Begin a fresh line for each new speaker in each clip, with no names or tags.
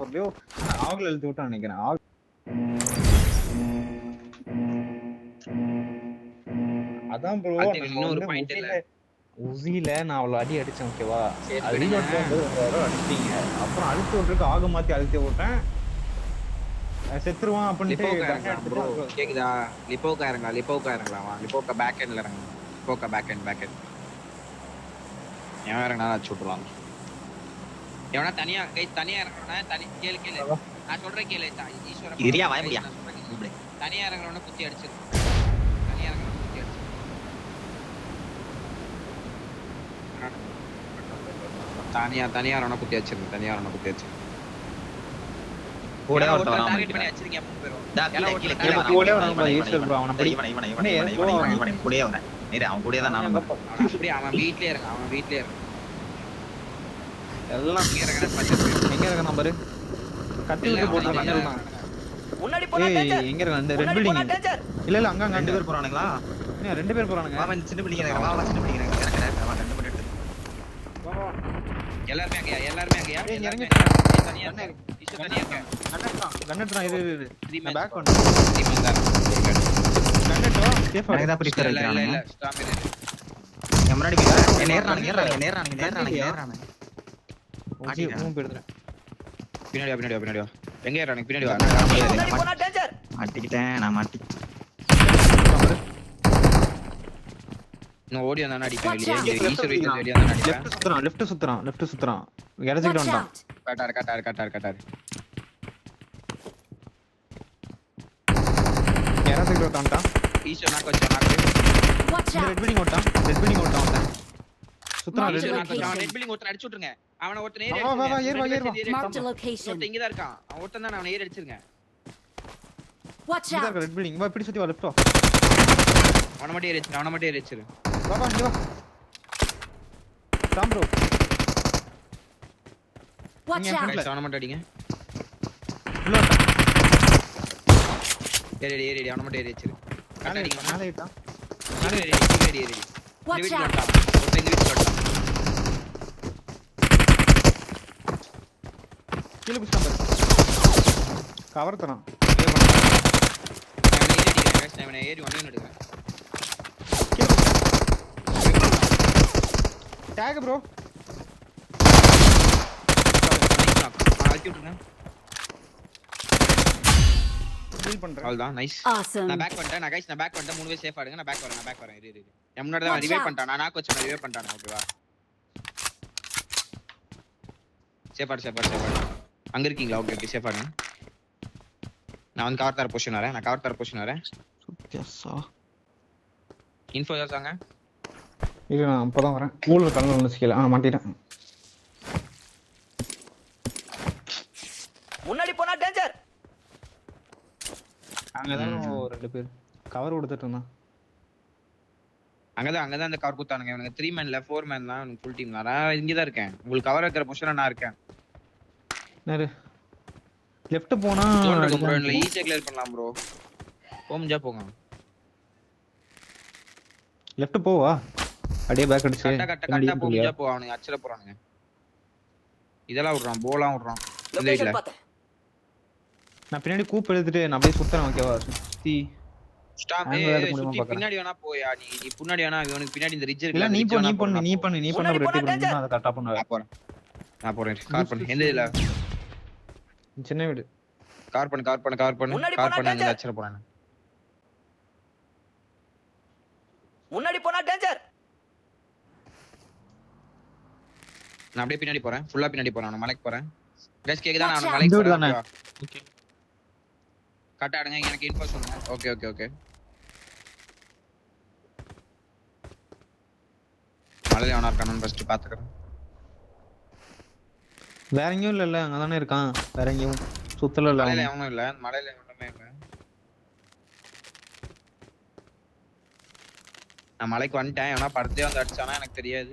பொருளையோ ஆகுல எழுதி விட்டான்னு நினைக்கிறேன். அதான் ப்ரோ
இன்னொரு பாயிண்ட் இல்ல
உசியில நான் அவ்வளவு அடி அடிச்சேன். ஓகேவா, ரீலோட் போகும்போது அடிச்சிட்டீங்க. அப்புறம் அழுத்தி விட்டுருக்கு, ஆக மாத்தி அழுத்தி விட்டேன், செத்துருவான் அப்படின்ட்டு.
கேக்குதா? லிப்போக்கா இறங்கலாம். லிப்போக்கா பேக் எண்ட்ல இறங்கலாம். லிப்போக்கா பேக் எண்ட் எவன் இறங்கினா அடிச்சு விட்டுலாம். எவனா தனியா இறங்கணும்னா கேளு நான் சொல்றேன் கேளு. ஈஸ்வரன் தனியா இறங்கணும்னா குத்தி அடிச்சிரு. தனியா இறங்கணும்னா குத்தி அடிச்சிரு. கூட ஒருத்தன் டார்கெட் பண்ணி அடிச்சிருங்க. மூணு பேரும்
கூட வரான் ஈஸ்வர் ப்ரோ. அவன படி
இவனை கூடயே வரேன். நேரே அவன் கூடயே தான் நானும்.
அப்படியே அவன் வீட்லயே இறங்க.
எல்லாம் எங்க இருக்க நம்பர் கட்டி விட்டு போட்டுறாங்க.
முன்னாடி போடா டேஞ்சர்.
எங்க இருக்க அந்த ரெட் பில்டிங்? இல்ல அங்க
ரெண்டு பேர் போறானுங்களா?
என்ன ரெண்டு பேர் போறானுங்க?
அவன் சின்ன பில்டிங் இறங்க. வா சின்ன பில்டிங் இறங்க. அவன் ரெண்டு பேர் எடுத்து.
எல்லாரும் அங்கயா
இங்க இறங்கி
தனியா இருக்க.
கண்ணட்றா இரு பேக் பண்ணு. சேஃபா
எனக்கு தான் பிரிஸ்டர் வைக்கிறானுங்க.
இல்ல ஸ்டாப் இரு.
முன்னாடி நேரானுங்க.
ஓகே மூவ் எடுத்துறேன்.
பின்னாடி வா. எங்க ஏறானுங்க? பின்னாடி வா.
முன்னாடி போடா டேஞ்சர்.
மாட்டிக்கிட்டேன் நான்.
நான் ஓடி வந்தானே அடிப்பேன். ஈஸ்வர் வீட்ல வெளிய வந்தானே அடிப்பேன்.
லெஃப்ட் சுத்துறான். எரசிக்கிட்டு வந்தான்.
கட்டார்.
எரசிக்கிட்டு வந்தான்.
ஈஸ்வர் நாக்கு வச்சான்.
இந்த ரெட் பில்டிங் ஓட்டான். சுத்துறான்.
ரெட் பில்டிங் ஒருத்தன் அடிச்சு விட்டுருங்க. அவன ஒருத்தன் ஏறி இங்க தான் இருக்கான். அவன் ஒருத்தன் தான். அவனை ஏறி அடிச்சிருங்க.
இந்த ரெட் பில்டிங் வா, பிடி சுத்தி வா. லெஃப்ட் வா.
அவன மட்டும் ஏறி அடிச்சிரு.
வா இங்க வா. சாம் ப்ரோ.
அவன மட்டும் அடிங்க. ஏறி அவன மட்டும் ஏறி அடிச்சிரு. கட்ட அடிங்க.
மேலே ஏறிட்டான்.
ஏறி. இந்த வீட்டுல வந்துட்டான். ஒருத்தன் இந்த வீட்டுல வந்துட்டான்.
கீழ புடிச்சான் பாரு. கவர் தரான்.
நான் ஏறி ஒண்ணே எடுக்கிறேன்.
Take bro.
அழுத்தி விட்டுருங்க.
ஹீல் பண்றேன்.
அவ்வளவுதான். நைஸ். நான் பேக் பண்ணிட்டேன். மூணு பேர் சேஃபா இருங்க. நான் பேக் வரேன். இரு. என் முன்னாடி தான் ரிவைவ் பண்ணிட்டான். நான் நாக்கு வச்சு ரிவைவ் பண்ணிட்டானே. ஓகேவா? சேஃபா. அங்க இருக்கீங்களா? ஓகே சேஃபா இருங்க. நான் வந்து கவர் தர பொசிஷன் வரேன்.
எஸ்ஸா.
இன்ஃபோ ஏதாங்க?
இல்ல நான் அப்பதான் வரேன். கூல்ல கண்ணு வந்து ஸ்கில் மாட்டிட்டேன்.
முன்னாடி போடா டேஞ்சர்.
அங்கதான் ரெண்டு பேர் கவர் கொடுத்துட்டு இருந்தான்.
அங்கதான் அந்த கவர் குத்தானுங்க. இவனுங்க 3 மேன்ல 4 மேன் தான். ஃபுல் டீம் தான். நான் இங்க தான் இருக்கேன். உங்களுக்கு கவர் வைக்கிற பொசிஷன்ல நான் இருக்கேன்.
நேரே லெஃப்ட் போனா
ப்ரோ ஈஸியா கிளியர் பண்ணலாம் ப்ரோ. போங்க.
லெஃப்ட் போவா. அப்படியே பேக் அடிச்சு
கட்ட போஞ்சா போ. அவனுங்க அச்சற போறானுங்க. இதெல்லாம் விடுறான். போலாம் விடுறான். இந்த வீட்ல
நான் பின்னாடி கூப் எடுத்துட்டு நான் அப்படியே சுத்துறேன். ஓகேவா? சுத்தி
ஸ்டாப். சுத்தி பின்னாடி வேணா போயா. நீ பின்னாடி வேணா. இவனுக்கு பின்னாடி இந்த ரிட்ஜ்
இல்ல நீ பண்ணு ஒரு ரெட்டி பண்ணு. அத கரெக்ட்டா பண்ணுவேன்.
நான் போறேன். கார் பண்ணு. எந்த இதுல?
சின்ன வீடு.
கார் பண்ணு. அந்த அச்சற போறானே.
முன்னாடி போடா டேஞ்சர்.
நான் அப்படியே பின்னாடி போறேன். ஃபுல்லா பின்னாடி போறேன். நான் மலைக்கு போறேன். गाइस கேக்குதா? நான் மலைக்கு போறேன். ஓகே கட்டாடுங்க. எனக்கு இன்ஃபோ சொல்லுங்க. ஓகே மலையில அவனா இருக்கானு ஃபர்ஸ்ட் பாத்துக்கறேன்.
வேற எங்கயும் இல்ல அங்க தானே இருக்கான். வேற எங்கயும் சுத்தல இல்ல.
மலையில எவனும் இல்ல. மலையில ஒண்ணுமே இல்ல. நான் மலைக்கு வந்துட்டேன். எவனா படுத்தே வந்து அடிச்சானா எனக்கு தெரியாது.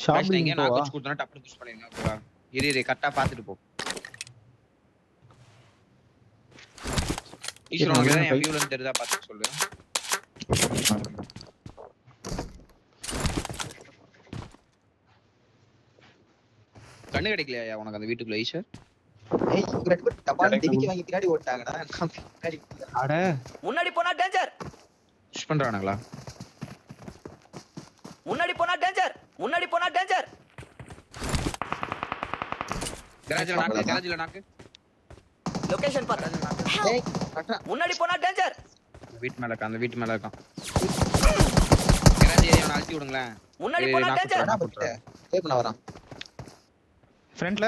ஷாப்பிங் நான் குச் குடுத்தனா டப்பு புஷ் பண்ணிருங்க. ஓகேவா? இரு கரெக்ட்டா பாத்துட்டு போ. ஈஸ்வரன் என் வியூல இருந்து தெரியுதா பாத்து சொல்லு. கண்ணு கிடைக்கலையா உனக்கு அந்த வீட்டுக்குள்ள ஈஷர்?
ஏய் இவங்க ரெண்டு பேரும் டபால் டிக்கி வாங்கி பின்னாடி ஓட்டாங்கடா. நான் பின்னாடி
அட
முன்னாடி போனா டேஞ்சர்.
புஷ் பண்றானுங்களா?
முன்னாடி போனா டேஞ்சர். முன்னாடி போனா டேஞ்சர்.
கராஜ்ல நாக்கு.
லொகேஷன் பாத்து.
ஏய் கட்டா
முன்னாடி போனா டேஞ்சர்.
அந்த வீட்டு மேல இருக்கான். கராஜ் ஏரியா அழுத்தி விடுங்களேன்.
முன்னாடி போனா டேஞ்சர்.
நான் போட்டு சேவ் பண்ண வரான்.
ஃப்ரண்ட்ல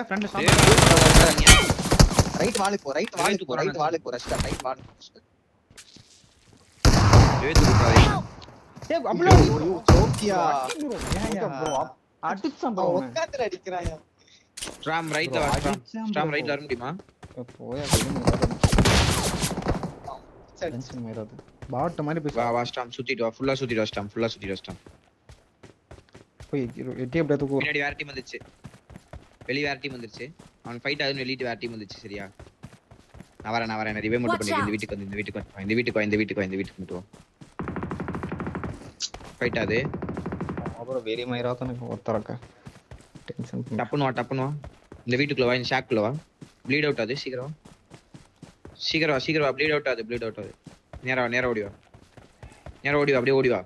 ரைட் வாலுக்கு போ ரைட் வாலுக்கு போ ரஷ்டா ரைட் வாலுக்கு போ.
ஏத்து விட்டாரு.
ஏய் அப்ளோ
ஜோக்கியா
அடிச்சான் ப்ரோ.
உட்கார்ந்து அடிக்கறாயா.
ஸ்ட்ராம் ரைட்ல வா. ஸ்ட்ராம் ரைட்ல வர முடியுமா?
போயா டென்ஷன் மேராது பாட் மாதிரி பேச.
வா ஸ்ட்ராம் சுத்திட்டு வா. ஃபுல்லா சுத்திட்டு வா ஸ்ட்ராம்.
போய் எட்டி அப்படியே தூக்கு.
பின்னாடி வேற டீம் வந்துச்சு. வெளிய வேற டீம் வந்துருச்சு. அவன் ஃபைட் ஆகுதுன்னு வெளியிட்டு வேற டீம் வந்துச்சு. சரியா? நான் வரேன் ரிவே மட்டும் பண்ணி இந்த வீட்டுக்கு மட்டும் வா. ஃபைட் ஆகுது.
அப்புறம் வெரி மயிராத எனக்கு ஒருத்தரக்க டென்ஷன்
டப்புன்னு வா. இந்த வீட்டுக்குள்ள வா. இந்த ஷாக்குள்ள வா. ப்ளீட் அவுட் ஆகுது. சீக்கிரம் வா. ப்ளீட் அவுட் ஆகுது. நேரா ஓடி வா. அப்படியே ஓடி வா.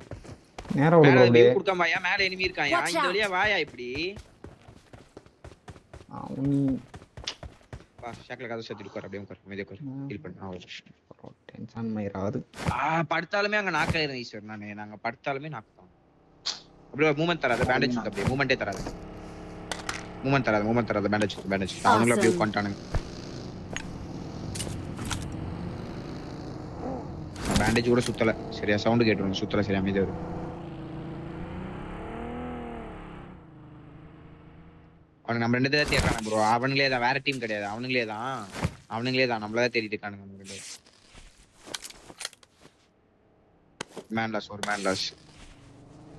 நேரா
மேல
ஓடு.
வியூ கொடுக்காம வாயா. மேல எனிமி இருக்காயா. இந்த வழியா வாயா இப்படி.
நீ
வா ஷாக்ல கதை சேர்த்து உட்கார். அப்படியே உட்கார். மீதி உட்கார். ஹீல் பண்ணு.
டென்ஷன் மயிராது.
படுத்தாலுமே அங்க நாக்க ஆயிரும் ஈஸ்வர். நாங்க படுத்தாலுமே நாக்கு தான். அப்படியே மூவ்மெண்ட் தராத. பேண்டேஜ் அப்படியே மூவ்மெண்டே தராத. பேண்டேஜ். அவனுங்களும் அப்படியே உட்காந்துட்டானுங்க. பேண்டேஜ் கூட சுத்தல. சரியா? சவுண்ட் கேட்டுருங்க. சுத்தல. சரியா? அமைதியா இரு. அவனுக்கு நம்ம ரெண்டு தான் தேடுறாங்க ப்ரோ. அவனுங்களே தான். வேற டீம் கிடையாது. அவனுங்களே தான் நம்மளதான் தேடிட்டு இருக்கானுங்க. மேன்லாஸ்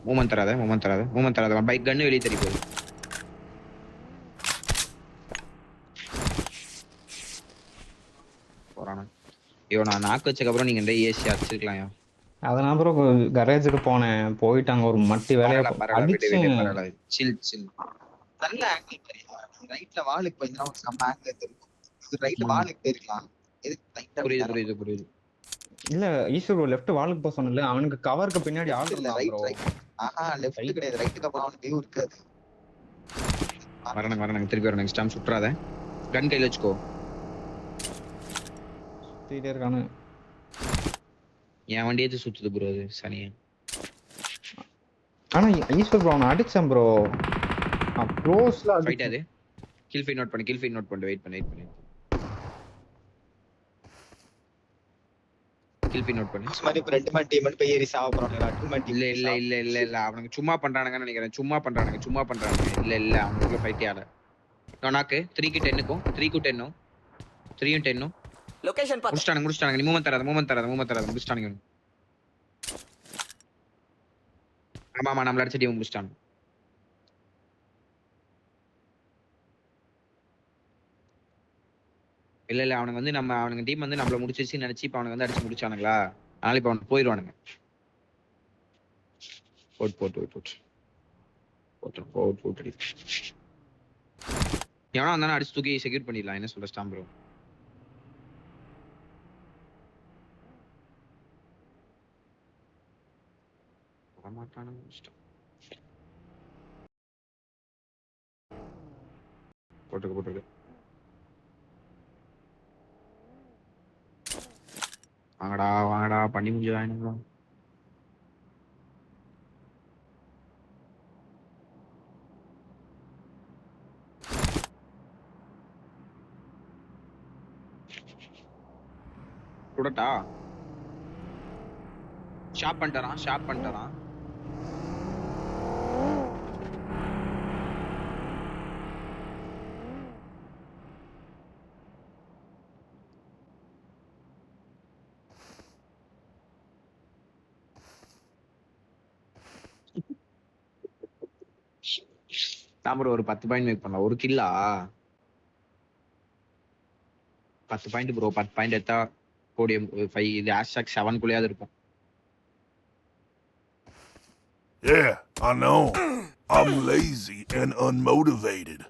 மூமெண்ட் தராத. பைக் கன்னு வெளியே தெரிய போகுது. போறானா? நான் நாக்கு வச்சதுக்கு அப்புறம் நீங்க ஏசி அடிச்சிருக்கலாம்.
அதனால ப்ரோ கரேஜுக்கு போனேன். போயிட்டாங்க ஒரு மட்டி வேலையை
பரவாயில்ல. சில்
நல்ல ஆங்கிள் தெரியும். ரைட்ல வாலுக்கு போயினா ஒரு சம் ஆங்கிள் தெரியும். இது ரைட்ல வாலுக்கு தெரியும்.
புரியுது.
இல்ல ஈஸ்வர் லெஃப்ட் வாலுக்கு போக சொன்னல. அவனுக்கு கவருக்கு பின்னாடி ஆள் இருந்தான் ப்ரோ.
லெஃப்ட் கிடையாது. ரைட்டுக்கு அப்புறம் அவனுக்கு வியூ இருக்காது.
வரணும் திருப்பி வரணும். Next time சுற்றாத. கன் கையில வச்சுக்கோ.
சுத்திட்டே இருக்கானு.
என் வண்டியே சுத்துது ப்ரோ. அது சனியா.
ஆனா ஈஸ்வர் ப்ரோ அவனை அடிச்சான் ப்ரோ. க்ளோஸ்ல
ஃபைட் ஆகுது. கில் ஃபீட் நோட் பண்ணு. வெயிட் பண்ணு. கில் ஃபீட் நோட் பண்ணு.
மாதிரி ரெண்டு மேன் டீம் போய் ஏறி சாவ போறானுங்க. டூ மேன் டீம்
இல்ல அவனுக்கு சும்மா பண்றானுங்கன்னு நினைக்கிறேன். சும்மா பண்றானுங்க. இல்ல அவனுக்குள்ள ஃபைட்டே ஆல. நாக்கு 3 க்கு 10க்கும் 3 க்கு 10ம் 3யும் 10ம்
லொகேஷன் பாத்து.
முடிச்சிட்டானுங்க. நீ மூவ்மெண்ட் தராத. முடிச்சிட்டானுங்க. ஆமா நம்மள அடிச்ச டீம் முடிச்சிட்டானுங்க. இல்ல அவனுங்க அவனுங்க டீம் நம்மள முடிச்சிருச்சு நினைச்சு இப்ப அவனுங்க அடிச்சு முடிச்சானுங்களா. அதனால இப்ப அவனுக்கு போயிடுவானுங்க. போட்டு எவனா வந்தானே அடிச்சு தூக்கி செக்யூர் பண்ணிடலாம். என்ன சொல்ற ஸ்டாம் ப்ரோ? போட்டுருக்கு. வாங்கடா பண்ணி முடிஞ்சதா என்னங்களா? குடட்டா ஷாப் பண்ணிட்டாரான். நாம ஒரு 10 பாயிண்ட் மேக் பண்ணலாம். ஒரு கில்லா 10 பாயிண்ட் ப்ரோ. 10 பாயிண்ட் எடுத்தா போடியம் 5 இது #7 குள்ளயாவது இருக்கும்.
Yeah, I know. I'm lazy and unmotivated.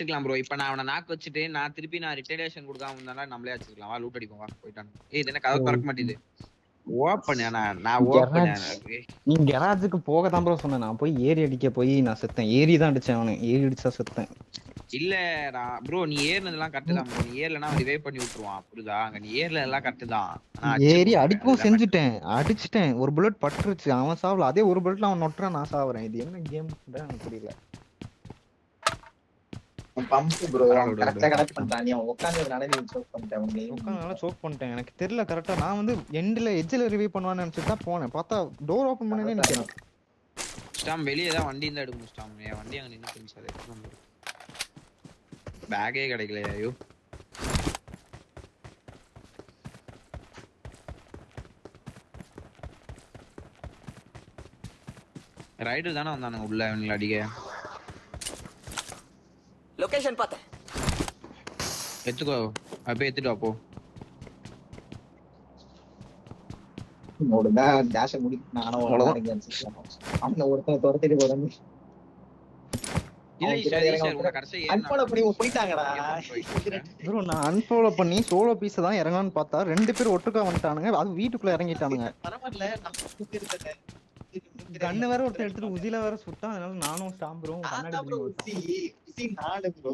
வச்சுக்கலாம் ப்ரோ. இப்ப நான் அவனை நாக்கு வச்சுட்டு நான் திருப்பி ரிட்டேஷன் கொடுக்காம இருந்தா நம்மளே வச்சுக்கலாம். வா லூட் அடிப்போம், வா போயிட்டான். இது என்ன கதவு திறக்க மாட்டேது. ஓப்பன் நான் ஓப்பன்.
நீ கராஜுக்கு போக தான் ப்ரோ சொன்னேன். நான் போய் ஏறி அடிக்க போய் நான் செத்தேன். ஏறி தான் அடிச்சேன் அவனு. ஏறி அடிச்சா செத்தேன்.
இல்ல ப்ரோ, நீ ஏறினதெல்லாம் கரெக்ட் தான் ப்ரோ. நீ ஏறலனா ரிவைவ் பண்ணி விட்டுருவான். புரியுதா? அங்க நீ ஏறல எல்லாம் கரெக்ட் தான்.
ஏறி அடிக்கவும் செஞ்சுட்டேன். அடிச்சிட்டேன். ஒரு புல்லட் பட்டுருச்சு. அவன் சாவல. அதே ஒரு புல்லட்ல அவன் நொட்டுறான், நான் சாவறேன். இது என்ன கேம் எனக்கு புரியல.
பம்ப் ப்ரோ கரெக்ட்டா கனெக்ட் பண்ணிட்டான். நீ உட்கார்ந்து நடந்து சோக் பண்ணிட்டேன்.
உட்கார்ந்து சோக் பண்ணிட்டேன். எனக்கு தெரியல கரெக்ட்டா. நான் வந்து எண்ட்ல எட்ஜ்ல ரிவைவ் பண்ணுவான்னு நினைச்சிட்டு தான் போனேன். பார்த்தா டோர் ஓபன் பண்ணனே நிக்கிறேன்.
ஸ்டாம் வெளிய தான் வண்டி இருந்தா எடுக்கணும் ஸ்டாம். என் வண்டி அங்க நின்னு போச்சு. அது எடுக்கணும். பேக்கே கிடைக்கல. ஐயோ ரைடர் தானே வந்தானுங்க உள்ள அவங்கள அடிக்க.
லொகேஷன் பார்த்தேன்.
எடுத்துக்கோ. அப்படியே எடுத்துட்டு வா போ.
ஓடுடா டாஷ் முடி. நானும் அவன ஒருத்தர துரத்திட்டு போறேன்.
இல்ல சார் உங்க கடைசி
அன்ஃபாலோ பண்ணி போயிட்டாங்கடா.
ப்ரோ நான் அன்ஃபாலோ பண்ணி சோலோ பீஸ் தான் இறங்கலாம்னு பார்த்தா ரெண்டு பேர் ஒட்டுக்கா வந்துட்டானுங்க. அது வீட்டுக்குள்ள இறங்கிட்டானுங்க.
பரவாயில்ல நம்ம கூப்பிட்டு
கண்ணு வேற ஒருத்தர் எடுத்துட்டு உதில வேற சுட்டான். அதனால நானும் ஸ்டாம் ப்ரோ கண்ணாடி
உசி நாடு ப்ரோ.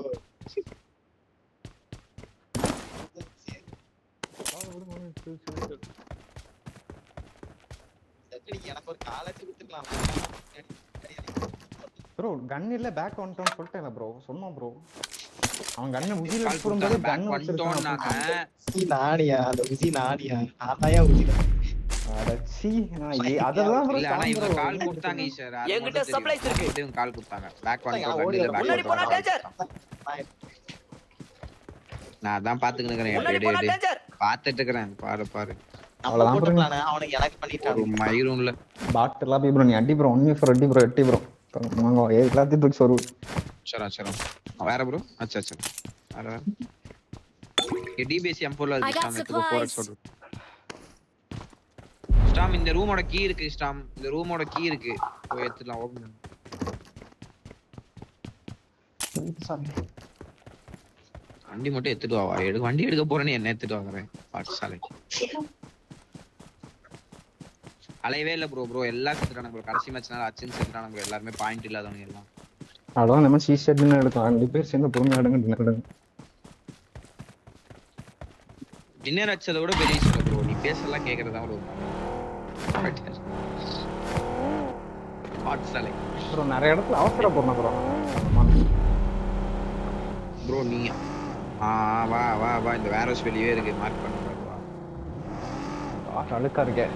எனக்கு ஒரு காலேஜ் விட்டுக்கலாம்
ப்ரோ. கன் இல்ல பேக் வந்துட்டோம்னு சொல்லிட்டேன் ப்ரோ. சொன்னோம் ப்ரோ. அவன் கண்ணை உதில போடும்போது கன்
வந்துட்டோம்னாங்க.
உசி நாடியா அந்த உசி நாடியா ஆதாயா உசி.
அடச்சி அதெல்லாம் ப்ரோ.
ஆனா இவங்க கால் கொடுத்தாங்க சார்.
என்கிட்ட சப்ளைஸ் இருக்கு.
இவங்க கால் கொடுத்தாங்க. பேக் வந்துட்டோம்.
முன்னாடி போனா டேஞ்சர்.
நான் அதான் பாத்துக்கிட்டு இருக்கேன்.
முன்னாடி போனா டேஞ்சர்.
பாத்துட்டு இருக்கேன். பாரு
அவ்வளவுதான் போட்டுறானே. அவனுக்கு எனக்கு பண்ணிட்டான்.
ஒரு மயிரூன்ல
பாட் எல்லாம் ப்ரோ. நீ அடி ப்ரோ. 1 for அடி ப்ரோ. 8 ப்ரோ. வாங்க எல்லாத்தையும் தூக்கி சொரு.
சரி வேற ப்ரோ. அச்சா வேற டிபிஎஸ் M4 ல இருக்கு. ஸ்டாம் எடுத்து போற சொல்றேன். ஸ்டாம் இந்த ரூமோட கீ இருக்கு. ஸ்டாம் இந்த ரூமோட கீ இருக்கு. போய் எடுத்துலாம். ஓபன் வண்டி மட்டும் எடுத்துட்டு வா. வண்டி எடுக்க போறேன்னு என்ன எடுத்துட்டு வாங்குறேன். பாட்சாலை அலையவே இல்ல ப்ரோ. எல்லாம் செத்துறானுங்க ப்ரோ. கடைசி மேட்ச்னால அச்சின் செத்துறானுங்க ப்ரோ. எல்லாரும் பாயிண்ட் இல்லாதவங்க எல்லாம்.
அதான் நம்ம சீஷர்ட் டின்னர் எடுக்கலாம். 2 பேர் சேர்ந்து பொறுமையா எடுங்க.
டின்னர் அடிச்சத விட பெரிய விஷயம் ப்ரோ. நீ பேசலாம் கேக்குறதா ப்ரோ. பாட்சாலை
ப்ரோ நிறைய இடத்துல அவசரப்படணும் ப்ரோ.
ப்ரோ நீ வா இந்த வேரோஸ் வெளியே இருக்கு. மார்க் பண்ணு வா.
அழுக்கா இருக்கே.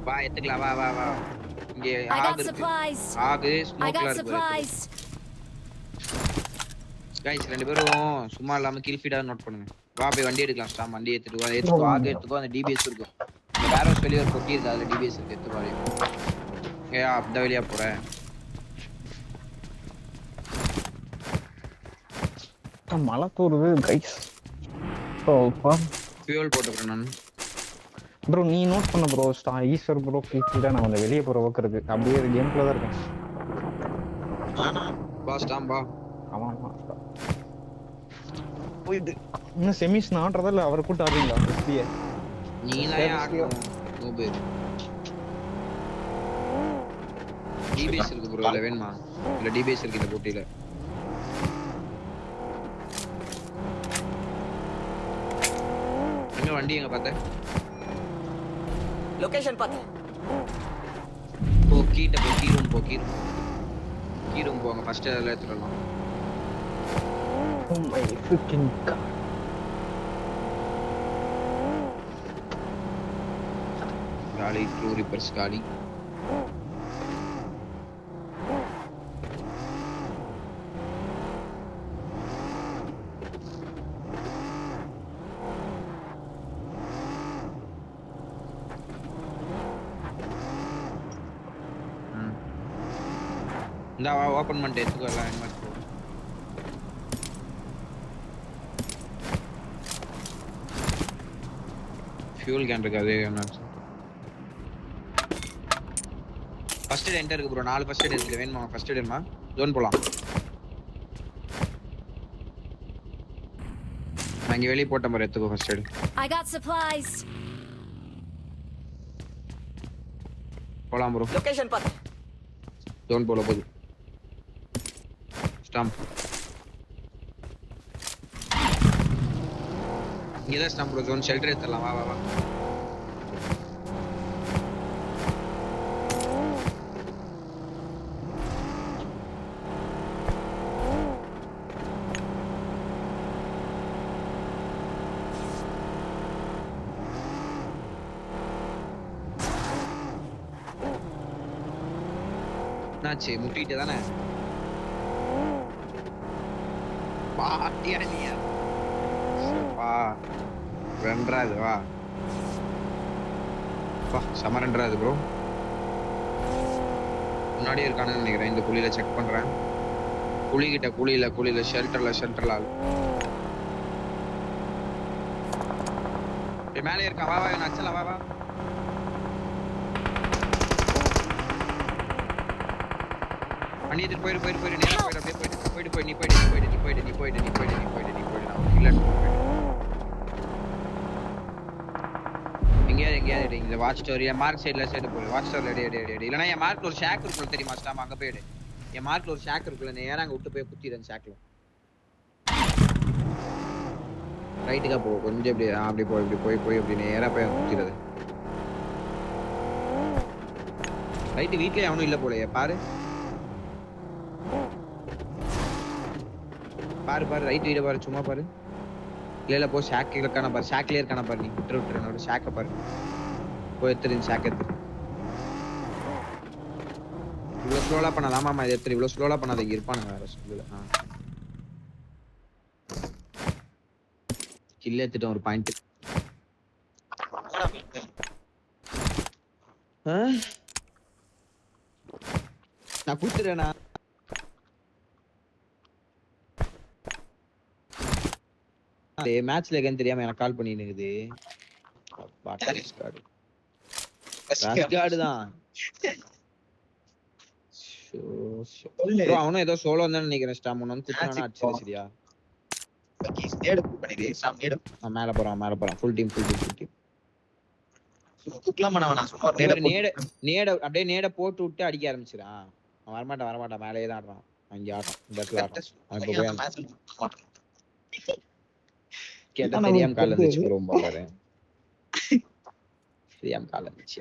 வா எடுத்துக்கலாம். வா இங்க ஆகு இருக்கு. ஆகு ஸ்மோக்ல இருக்கு. गाइस ரெண்டு பேரும் சும்மா இல்லாம கில் ஃபீடா நோட் பண்ணுங்க. வா போய் வண்டி எடுக்கலாம். ஸ்டாம் வண்டி எடுத்துட்டு வா. ஆகு எடுத்துக்கோ. அந்த டிபிஎஸ் இருக்கும். இந்த வேரோஸ் வெளியே ஒரு பொட்டி இருக்கு. அதுல டிபிஎஸ் இருக்கு. எடுத்து பாரு. அந்த வெளியா போறேன்.
மழை தூருது கைஸ்.
ஃபியூல் போட்டுக்கிறேன் நான்.
ப்ரோ நீ நோட் பண்ண ப்ரோ. ஈஸ்வர் ப்ரோ ஃபீல்டா நான் வந்து வெளிய போற வக்கறது. அப்படியே கேம்ல தான் இருக்கேன்.
பா ஸ்டாம் பா.
ஆமா போயிடு. இன்னும் செமிஸ் நாட்றதா இல்ல அவரை கூட்டி ஆடுறீங்களா? பெஸ்டியே
நீ தான் ஆடணும். நோபே டிபிஎஸ் இருக்கு ப்ரோ. 11 மா இல்ல டிபிஎஸ் இருக்கு இந்த போட்டில. எங்க வண்டி எங்க பாத்த?
லொகேஷன் பார்த்தேன்.
கீட்ட போ. கீ ரூம் போங்க. ஃபர்ஸ்ட் அதெல்லாம் எடுத்துறலாம்.
Oh my freaking god.
गाड़ी ट्रू रिपर्स गाड़ी. இந்த ஓபன் பண்ணிட்டு எடுத்துக்கலாம். என்ன ஃபியூல் கேன் இருக்கு. அதே என்ன ஃபர்ஸ்ட் எய்ட் என்கிட்ட இருக்கு ப்ரோ 4 ஃபர்ஸ்ட் எய்ட் இருக்கு வேணுமா ஃபர்ஸ்ட் எய்ட் வேணுமா ஜோன் போலாம் நான் இங்க வெளிய போட்ட மாதிரி எடுத்துக்கோ first eight
I got supplies.
போலாம் ப்ரோ
லொகேஷன் பார்த்தேன்.
ஜோன் போல போகுது ஸ்டாம்ப் இங்கதான் ஸ்டாம்ப் ப்ரோ ஜோன் ஷெல்டர் எடுத்துடலாம் வா வா வா என்னாச்சு முட்டிட்டு தானே பாட்டியா நீ வா ரெண்டராது வா வா சம ரெண்டராது ப்ரோ முன்னாடியே இருக்கானுன்னு நினைக்கிறேன் இந்த குழியில செக் பண்றேன் குழிகிட்ட குழியில ஷெல்டர்ல மேலே இருக்கான் வா வா நச்சல வா வா அண்ணி இது போயிடு நேரா போயிடு அப்படியே போயிடு நீ போயிடு இல்ல எங்கேயாவது இந்த வாட்ச் ஸ்டோர் மார்க் சைடு போடு வாட்ச் ஸ்டோர்ல எடி இல்லனா என் மார்க்ல ஒரு ஷாக் இருக்குல தெரியுமா ஸ்டாம் அங்க போயிடு என் மார்க்ல ஒரு ஷாக் இருக்குல நேரா அங்க விட்டு போய் குத்திரேன் ஷாக்ல ரைட்டுக்கா போ கொஞ்சம் அப்படி போய் அப்படி நேரா போய் குத்திரது ரைட் வீட்லயே அவனும் இல்ல போலயே பாரு ரைட் வீட பாரு சும்மா பாரு இல்ல போ ஷாக்ல இருக்கான பாரு ஷாக்லயே இருக்கான பாரு நீ விட்டுரு என்னோட ஷாக்க பாரு போய் எடுத்துரு ஷாக் எடுத்து இவ்வளவு ஸ்லோலா பண்ணாதாமா இது எடுத்து இவ்வளவு ஸ்லோலா பண்ணாத இங்க இருப்பானுங்க வேற ஸ்கூல்ல கில்ல எடுத்துட்டோம் ஒரு பாயிண்ட் நான் குடுத்துறேனா மேட்ச்ல எங்கன்னு தெரியாம எனக்கு கால் பண்ணிட்டு இருக்குது தான் அவனும் ஏதோ சோலோ தான் நினைக்கிறேன் ஸ்டாம் ஒன்னு குத்துனானா அடிச்சு சரியா நான் மேல போறான் ஃபுல் டீம் நேட அப்படியே நேட போட்டு விட்டு அடிக்க ஆரம்பிச்சிரான் அவன் வரமாட்டான் மேலேயே தான் ஆடுறான் அங்கே ஆடுறான் இந்த இடத்துல ஆடுறான் கேட்டா தெரியாம கால இருந்துச்சு ரொம்ப பாரு தெரியாம கால இருந்துச்சு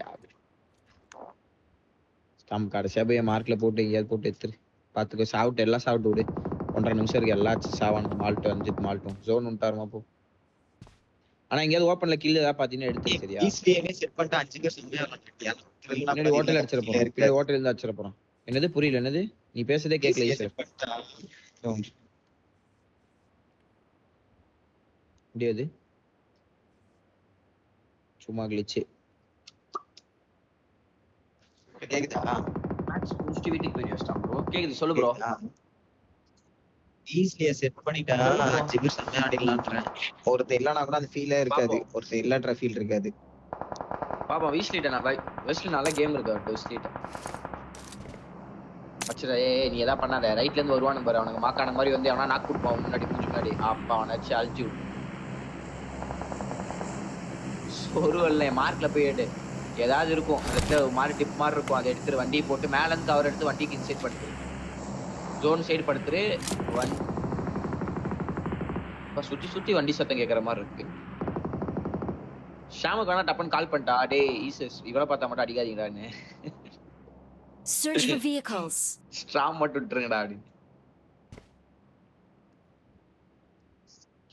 ஸ்டாம்ப் கடைசியா போய் மார்க்ல போட்டு எங்கேயாவது போட்டு எடுத்துரு பாத்துக்கோ சாப்பிட்டு எல்லாம் சாப்பிட்டு விடு 1.5 நிமிஷம் இருக்கு எல்லாச்சும் சாவானு மால்ட்டும் 5 மால்ட்டும் ஜோன் உண்டாருமா போ ஆனா எங்கேயாவது ஓப்பன்ல கில் ஏதாவது பாத்தீங்கன்னா எடுத்து சரியா பின்னாடி ஹோட்டல் அடிச்சிட போறோம் பின்னாடி ஹோட்டல் இருந்து அடிச்சிட போறோம் என்னது புரியல என்னது நீ பேசுறதே கேட்கல முடியாது சும்மா கிளிச்சு
கேக்குதா
மேட்ச் முடிச்சிட்டு வீட்டுக்கு போய் வச்சிட்டான் ப்ரோ கேக்குது சொல்லு ப்ரோ
ஈஸியா செட் பண்ணிட்டா 5 பேர் சமையா அடிக்கலாம்ன்றேன் ஒருத்தர் இல்லனா கூட அந்த ஃபீலே இருக்காது ஒருத்தர் இல்லன்ற ஃபீல் இருக்காது
பாப்பா வீஸ்லிட்ட நான் பாய் வெஸ்ட்ல நல்ல கேம் இருக்கு வெஸ்ட்லிட்ட அச்சடா ஏய் நீ எதா பண்ணாத ரைட்ல இருந்து வருவானு பாரு அவனுக்கு மாக்கான மாதிரி வந்து அவனா நாக் குடுப்பான் முன்னாடி அப்பா அவனை அடிச்சு அழிச்சு ஒருவல்ல மார்க்ல போய் எடு ஏதாவது இருக்கும் அந்த மாதிரி டிப் மாதிரி இருக்கும் அதை எடுத்துட்டு வண்டியை போட்டு மேல இருந்து கவர் எடுத்து வண்டிக்கு இன்சைட் படுத்துரு ஜோன் சைடு படுத்துரு சுத்தி வண்டி சத்தம் கேட்கற மாதிரி இருக்கு ஷாமுக்கு வேணா டப்பன் கால் பண்ணிட்டா டேய் ஈசஸ் இவ்வளவு பார்த்தா மட்டும் அடிக்காதீங்கடான்னு
Search for vehicles.
ஸ்ட்ராம் மட்டும் விட்டுருங்கடா அப்படி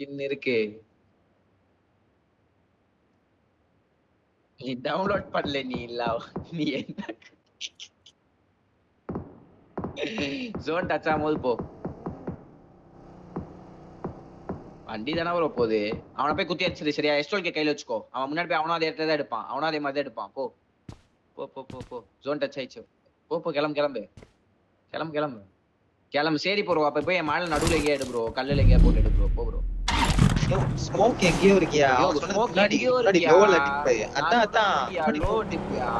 கின் இருக்கு நீ டவுன்லோட் பண்ணல நீ இல்ல நீ என்ன ஜோன் டச் ஆகும்போது போ வண்டி தானே வர போகுது அவனை போய் குத்தி அடிச்சிரு சரியா எஸ்டோல்கே கையில வச்சுக்கோ அவன் முன்னாடி போய் அவனும் அதே இடத்துல தான் எடுப்பான் அவனும் அதே மாதிரி தான் எடுப்பான் போ போ போ போ போ ஜோன் டச் ஆயிடுச்சு போ கிளம்பு சரி ப்ரோ அப்ப போய் என் மாலை நடுவுல எங்கேயா எடு ப்ரோ கல்லுல எங்கேயா போட்டு எடு ப்ரோ போ ப்ரோ
ஸ்மோக் எங்கேயோ இருக்கியா
ஐயோ,
அவன் சொன்னது
smoke
முன்னாடி
எங்கேயோ
முன்னாடி
இருக்கியா?
லோல டிப் அதான் அதான்
நான் low dip யா.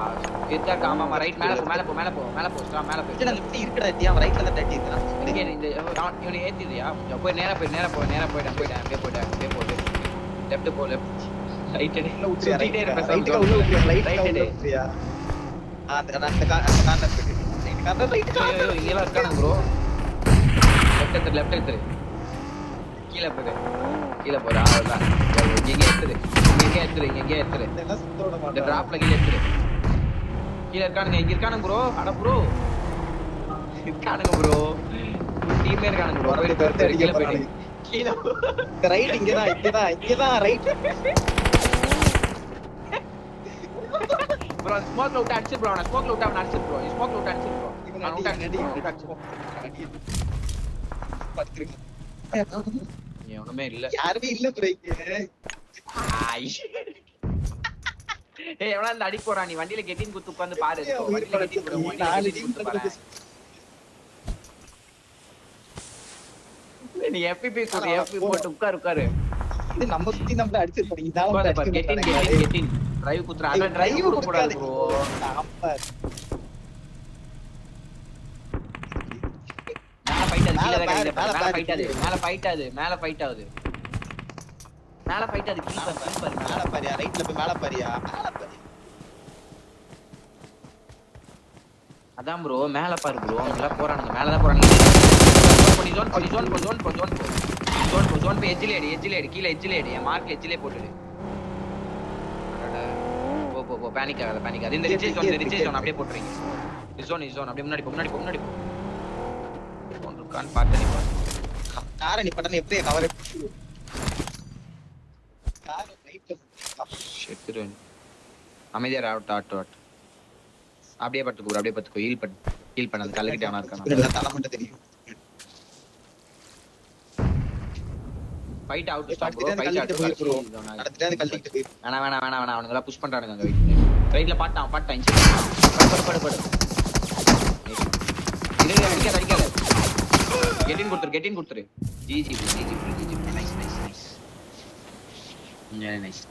இருக்காக்கா, ஆமா, ஆமா, right, மேல போ, மேல போ, மேல போ, மேல போ, stop, மேல போய்.
அந்த லெஃப்ட் இருக்கடா தியா அவன் ரைட்ல தான் தட்டி இருக்கான்
இங்க இந்த இவனை ஏத்திடுறியா? போய் நேரா போயிட்டேன், அப்படியே போயிட்டு. Left போ, left. Right அடி. சுத்திட்டே இருப்பேன்,
ரைட்டுக்கு உள்ள விட்டுறியா ரைட்டுக்கு
Right
உள்ள
அடி.
விட்டுறியா அந்த கார்னர் இருக்கு ரைட் கார்னர் ரைட்
ஐயோ, ஐயோ, இங்கெல்லாம் இருக்கானுங்க bro. Left எடுத்துரு. கீழ போடு, அவ்வளவுதான். இங்கே எடுத்துரு.
இதெல்லாம் சுத்தோட
இந்த
மாட்டேன்
டிராப்ல கீழ எடுத்துரு. கீழ இருக்கானுங்க, இங்க இருக்கானுங்க bro. அட bro. இருக்கானுங்க bro. டீமே இருக்கானுங்க bro. போய் கீழ போயிடு. கீழ போ.
ரைட் இங்கதான் ரைட்
bro, ஸ்மோக்ல விட்டு அடிச்சு bro. நான் ஸ்மோக்ல விட்டு அவன அடிச்சு bro. ஸ்மோக்ல விட்டு அடிச்சு bro.
இவன்
அவன் விட்டு
அடி
அடிச்சு.
பத்துருக்கு
இங்க ஒண்ணுமே இல்ல.
யாருமே இல்ல பிரேக்
ஆய். ஏய், எவனா இந்த அடி போறா? நீ வண்டியில கெட்டின் குத்து உட்கார்ந்து பாரு. வண்டியில கெட்டின் போடு, வண்டியில
நாலு
கெட்டின்
டீம்
குத்து பாரு. நீ FPP போட்டு உட்காரு.
இது நம்ம சுத்தி நம்மள அடிச்சிருப்போம் இதால
உட்காரு பாரு. கெட்டின். டிரைவ் குத்துற. அத டிரைவ் கூட கூடாது bro. மேல ஃபைட் ஆகுது. மேல ஃபைட் ஆகுது. கீழ
மேல பாரியா ரைட்ல போய் மேல பாரியா
அதான் ப்ரோ, மேல பாரு ப்ரோ. அவங்க போறானுங்க, மேல தான் போறானுங்க. ஜோன் போய் எட்ஜ்ல அடி. கீழ எட்ஜ்ல அடி. என் மார்க்ல எட்ஜ்ல போட்டுடு. போ பேனிக் ஆகாத. இந்த ரிச்சேஸ் ஜோன் அப்படியே போட்டுறீங்க. ஜோன் அப்படியே முன்னாடி போ. ஜோன் இருக்கான்னு பார்த்து நீ பாரு.
காரை நீ பட்டன எப்படியே கவர் கார் ரைட்ல
செத்துரு. அமைதியா ஆட். அப்படியே படுத்துக்கோ. ஹீல் பண்ண அந்த கல்லகிட்ட அவனா இருக்கானா?
தலை மட்டும் தெரியும்
ஃபைட் அவுட் ஸ்டாப் ப்ரோ.
அடுத்து கல்லிட்டு போய்
வேணாம் அவனுங்க எல்லாம் புஷ் பண்றானுங்க அங்க. ரைட்ல பாட்டான். படு. அடிக்காத. கெட்டின் கொடுத்துரு. ஜிஜி. நைஸ்.